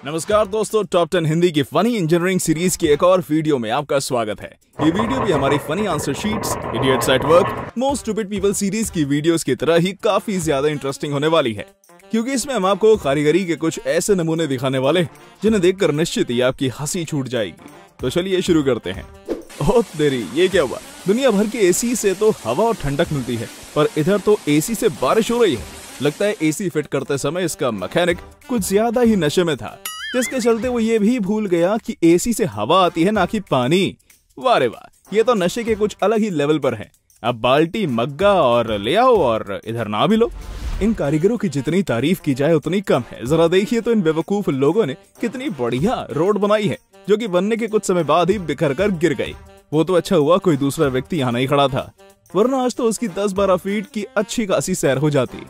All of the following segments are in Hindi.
नमस्कार दोस्तों, टॉप 10 हिंदी की फनी इंजीनियरिंग सीरीज की एक और वीडियो में आपका स्वागत है। ये वीडियो भी हमारी funny answer sheets, idiots at work, most stupid people series की वीडियोस की तरह ही काफी ज्यादा इंटरेस्टिंग होने वाली है, क्योंकि इसमें हम आपको कारीगरी के कुछ ऐसे नमूने दिखाने वाले जिन्हें देखकर निश्चित ही आपकी हंसी छूट जाएगी। तो चलिए शुरू करते हैं। ओह तेरी, ये क्या हुआ? दुनिया भर के एसी से तो हवा और ठंडक मिलती है, पर इधर तो एसी से बारिश हो रही है। लगता है एसी फिट करते समय इसका मैकेनिक कुछ ज्यादा ही नशे में था, जिसके चलते वो ये भी भूल गया कि एसी से हवा आती है ना कि पानी। वाह रे वाह, ये तो नशे के कुछ अलग ही लेवल पर है। अब बाल्टी मग्गा और ले आओ और इधर ना भी लो। इन कारीगरों की जितनी तारीफ की जाए उतनी कम है। जरा देखिए तो इन बेवकूफ लोगों ने कितनी बढ़िया रोड बनाई है, जो कि बनने के कुछ समय बाद ही बिखर कर गिर गई। वो तो अच्छा हुआ कोई दूसरा व्यक्ति यहाँ नहीं खड़ा था, वरना आज तो उसकी 10-12 फीट की अच्छी खासी सैर हो जाती।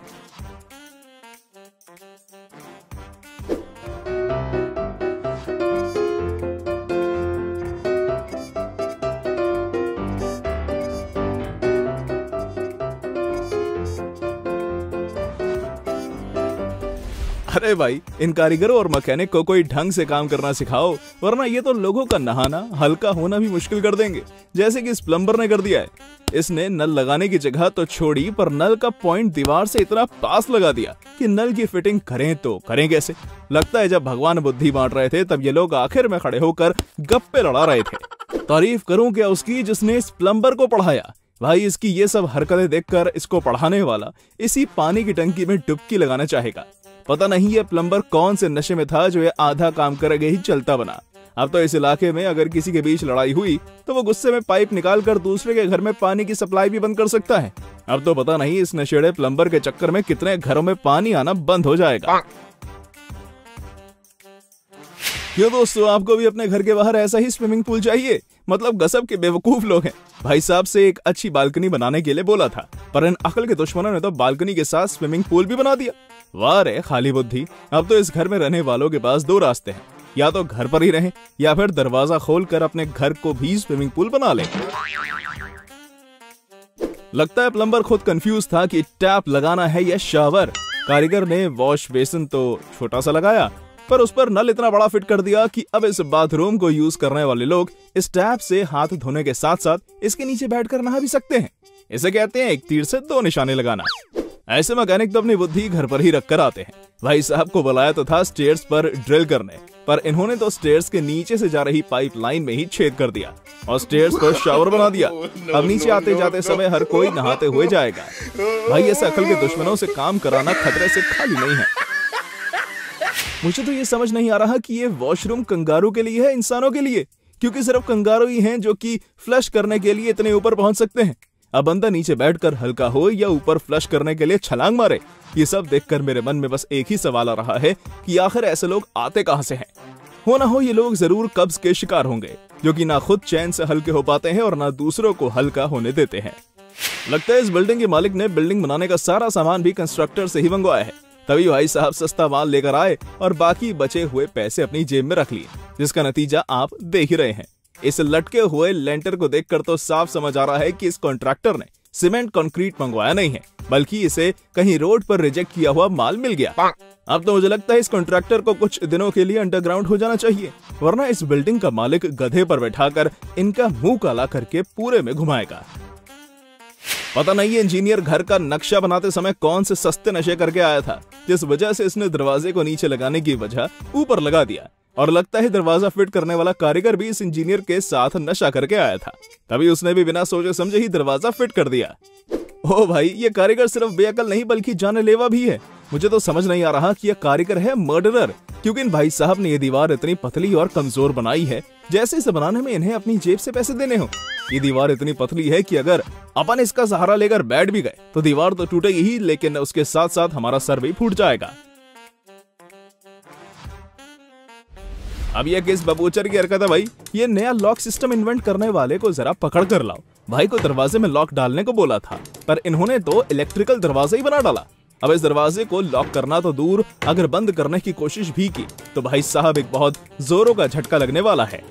अरे भाई, इन कारीगरों और मैकेनिक को कोई ढंग से काम करना सिखाओ, वरना ये तो लोगों का नहाना हल्का होना भी मुश्किल कर देंगे, जैसे कि इस प्लम्बर ने कर दिया है। इसने नल लगाने की जगह तो छोड़ी, पर नल का पॉइंट दीवार से इतना पास लगा दिया कि नल की फिटिंग करें तो करें कैसे। लगता है जब भगवान बुद्धि बांट रहे थे तब ये लोग आखिर में खड़े होकर गप्पे लड़ा रहे थे। तारीफ करूं क्या उसकी जिसने इस प्लम्बर को पढ़ाया। भाई, इसकी ये सब हरकतें देखकर इसको पढ़ाने वाला इसी पानी की टंकी में डुबकी लगाना चाहेगा। पता नहीं ये प्लम्बर कौन से नशे में था जो ये आधा काम करके ही चलता बना। अब तो इस इलाके में अगर किसी के बीच लड़ाई हुई तो वो गुस्से में पाइप निकालकर दूसरे के घर में पानी की सप्लाई भी बंद कर सकता है। अब तो पता नहीं इस नशेड़े प्लम्बर के चक्कर में कितने घरों में पानी आना बंद हो जाएगा। क्यों दोस्तों, आपको भी अपने घर के बाहर ऐसा ही स्विमिंग पूल चाहिए? मतलब गजब के बेवकूफ लोग हैं। भाई साहब से एक अच्छी बालकनी बनाने के लिए बोला था, पर इन अकल के दुश्मनों ने तो बालकनी के साथ स्विमिंग पूल भी बना दिया। वाह रे खाली बुद्धि। अब तो इस घर में रहने वालों के पास दो रास्ते हैं, या तो घर पर ही रहें या फिर दरवाजा खोलकर अपने घर को भी स्विमिंग पूल बना लें। लगता है प्लम्बर खुद कंफ्यूज था कि टैप लगाना है या शावर। कारीगर ने वॉश बेसिन तो छोटा सा लगाया, पर उस पर नल इतना बड़ा फिट कर दिया कि अब इस बाथरूम को यूज करने वाले लोग इस टैप से हाथ धोने के साथ साथ इसके नीचे बैठकर नहा भी सकते हैं। इसे कहते हैं एक तीर से दो निशाने लगाना। ऐसे मैकेनिक तो अपनी बुद्धि घर पर ही रखकर आते हैं। भाई साहब को बुलाया तो था स्टेयर्स पर ड्रिल करने, पर इन्होंने तो स्टेयर्स के नीचे से जा रही पाइपलाइन में ही छेद कर दिया और स्टेयर्स को शावर बना दिया। अब नीचे आते जाते समय हर कोई नहाते हुए जाएगा। भाई, ऐसे अकल के दुश्मनों से काम कराना खतरे से खाली नहीं है। मुझे तो ये समझ नहीं आ रहा कि ये वॉशरूम कंगारू के लिए है, इंसानों के लिए? क्योंकि सिर्फ कंगारू ही हैं जो कि फ्लश करने के लिए इतने ऊपर पहुंच सकते हैं। अब बंदा नीचे बैठकर हल्का हो या ऊपर फ्लश करने के लिए छलांग मारे। ये सब देखकर मेरे मन में बस एक ही सवाल आ रहा है कि आखिर ऐसे लोग आते कहां से हैं? हो ना हो ये लोग जरूर कब्ज के शिकार होंगे, जो कि ना खुद चैन से हल्के हो पाते हैं और ना दूसरों को हल्का होने देते हैं। लगता है इस बिल्डिंग के मालिक ने बिल्डिंग बनाने का सारा सामान भी कंस्ट्रक्टर से ही मंगवाया है, तभी भाई साहब सस्ता माल लेकर आए और बाकी बचे हुए पैसे अपनी जेब में रख लिए, जिसका नतीजा आप देख ही रहे हैं। इस लटके हुए लेंटर को देखकर तो साफ समझ आ रहा है कि इस कॉन्ट्रैक्टर ने सीमेंट कंक्रीट मंगवाया नहीं है, बल्कि इसे कहीं रोड पर रिजेक्ट किया हुआ माल मिल गया। अब तो मुझे लगता है इस कॉन्ट्रैक्टर को कुछ दिनों के लिए अंडरग्राउंड हो जाना चाहिए, वरना इस बिल्डिंग का मालिक गधे पर बैठाकर इनका मुंह काला करके पूरे में घुमाएगा। पता नहीं ये इंजीनियर घर का नक्शा बनाते समय कौन से सस्ते नशे करके आया था, जिस वजह से इसने दरवाजे को नीचे लगाने की वजह ऊपर लगा दिया। और लगता है दरवाजा फिट करने वाला कारीगर भी इस इंजीनियर के साथ नशा करके आया था, तभी उसने भी बिना सोचे समझे ही दरवाजा फिट कर दिया। ओ भाई, ये कारीगर सिर्फ बेअकल नहीं बल्कि जानलेवा भी है। मुझे तो समझ नहीं आ रहा कि यह कारीगर है मर्डरर, क्योंकि इन भाई साहब ने ये दीवार इतनी पतली और कमजोर बनाई है जैसे इसे बनाने में इन्हें अपनी जेब से पैसे देने हो। ये दीवार इतनी पतली है कि अगर अपन इसका सहारा लेकर बैठ भी गए तो दीवार तो टूटेगी ही, लेकिन उसके साथ साथ हमारा सर भी फूट जाएगा। अब ये किस बबूचर की हरकत है भाई? ये नया लॉक सिस्टम इन्वेंट करने वाले को जरा पकड़ कर लाओ। भाई को दरवाजे में लॉक डालने को बोला था, पर इन्होंने तो इलेक्ट्रिकल दरवाजा ही बना डाला। अब इस दरवाजे को लॉक करना तो दूर, अगर बंद करने की कोशिश भी की तो भाई साहब एक बहुत जोरों का झटका लगने वाला है।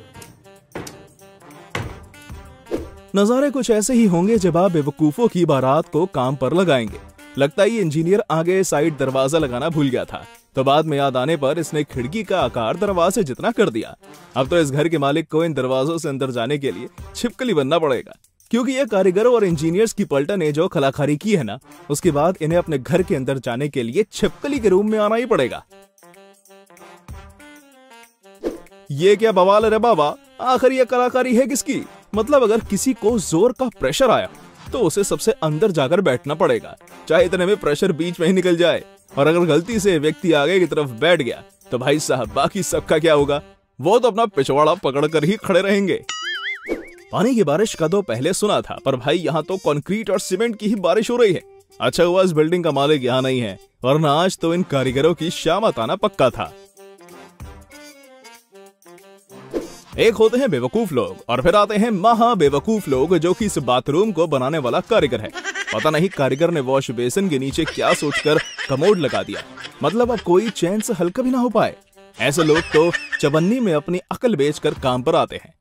नजारे कुछ ऐसे ही होंगे जब आप बेवकूफों की बारात को काम पर लगाएंगे। लगता है ये इंजीनियर आगे साइड दरवाजा लगाना भूल गया था, तो बाद में याद आने पर इसने खिड़की का आकार दरवाजे जितना कर दिया। अब तो इस घर के मालिक को इन दरवाजों से अंदर जाने के लिए छिपकली बनना पड़ेगा, क्योंकि ये कारीगरों और इंजीनियर्स की पलटन ने जो कलाकारी की है ना, उसके बाद इन्हें अपने घर के अंदर जाने के लिए छिपकली के रूम में आना ही पड़ेगा। ये क्या बवाल है रे बाबा, आखिर ये कलाकारी है किसकी? मतलब अगर किसी को जोर का प्रेशर आया तो उसे सबसे अंदर जाकर बैठना पड़ेगा, चाहे इतने में प्रेशर बीच में ही निकल जाए। और अगर गलती से व्यक्ति आगे की तरफ बैठ गया तो भाई साहब बाकी सबका क्या होगा? वो तो अपना पिछवाड़ा पकड़कर ही खड़े रहेंगे। पानी की बारिश का तो पहले सुना था, पर भाई यहाँ तो कंक्रीट और सीमेंट की ही बारिश हो रही है। अच्छा हुआ इस बिल्डिंग का मालिक यहाँ नहीं है, वरना आज तो इन कारीगरों की शामत आना पक्का था। एक होते हैं बेवकूफ लोग और फिर आते हैं महा बेवकूफ लोग, जो कि इस बाथरूम को बनाने वाला कारीगर है। पता नहीं कारीगर ने वॉश बेसिन के नीचे क्या सोचकर कमोड लगा दिया, मतलब अब कोई चैन से हल्का भी ना हो पाए। ऐसे लोग तो चवन्नी में अपनी अकल बेचकर काम पर आते हैं।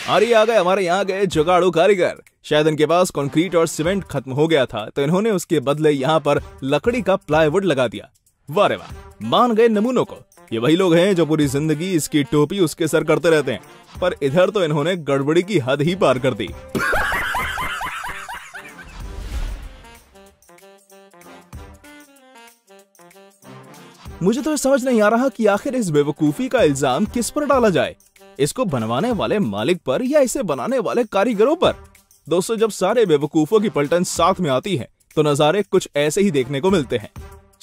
अरे आ गए हमारे यहाँ गए जुगाड़ू कारीगर। शायद इनके पास कंक्रीट और सीमेंट खत्म हो गया था, तो इन्होंने उसके बदले यहाँ पर लकड़ी का प्लाईवुड लगा दिया। वाह रे वाह, मान गए नमूनों को। ये वही लोग हैं जो पूरी जिंदगी इसकी टोपी उसके सर करते रहते हैं, पर इधर तो इन्होंने गड़बड़ी की हद ही पार कर दी। मुझे तो समझ नहीं आ रहा कि आखिर इस बेवकूफी का इल्जाम किस पर डाला जाए, इसको बनवाने वाले मालिक पर या इसे बनाने वाले कारीगरों पर। दोस्तों, जब सारे बेवकूफों की पलटन साथ में आती है तो नजारे कुछ ऐसे ही देखने को मिलते हैं।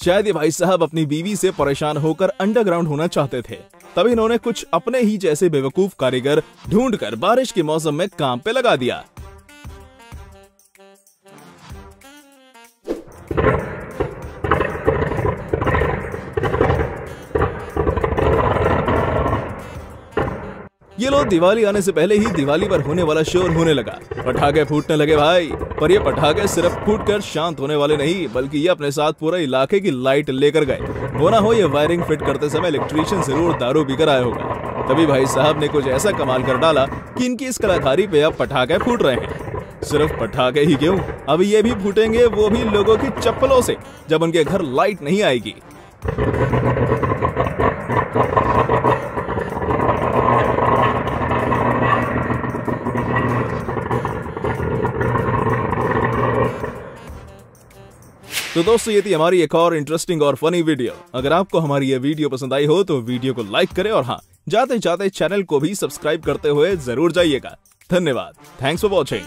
शायद ये भाई साहब अपनी बीवी से परेशान होकर अंडरग्राउंड होना चाहते थे, तभी इन्होंने कुछ अपने ही जैसे बेवकूफ कारीगर ढूंढकर बारिश के मौसम में काम पे लगा दिया। ये लोग दिवाली आने से पहले ही दिवाली पर होने वाला शोर होने लगा, पटाखे फूटने लगे भाई। पर ये पटाखे सिर्फ फूटकर शांत होने वाले नहीं, बल्कि ये अपने साथ पूरे इलाके की लाइट लेकर गए। हो ना हो ये वायरिंग फिट करते समय इलेक्ट्रीशियन जरूर दारू पीकर आया होगा, तभी भाई साहब ने कुछ ऐसा कमाल कर डाला कि इनकी इस कलाकारी पे अब पटाखे फूट रहे हैं। सिर्फ पटाखे ही क्यों, अब ये भी फूटेंगे, वो भी लोगों की चप्पलों से, जब उनके घर लाइट नहीं आएगी। तो दोस्तों, ये थी हमारी एक और इंटरेस्टिंग और फनी वीडियो। अगर आपको हमारी ये वीडियो पसंद आई हो तो वीडियो को लाइक करें, और हाँ, जाते जाते चैनल को भी सब्सक्राइब करते हुए जरूर जाइएगा। धन्यवाद। Thanks for watching.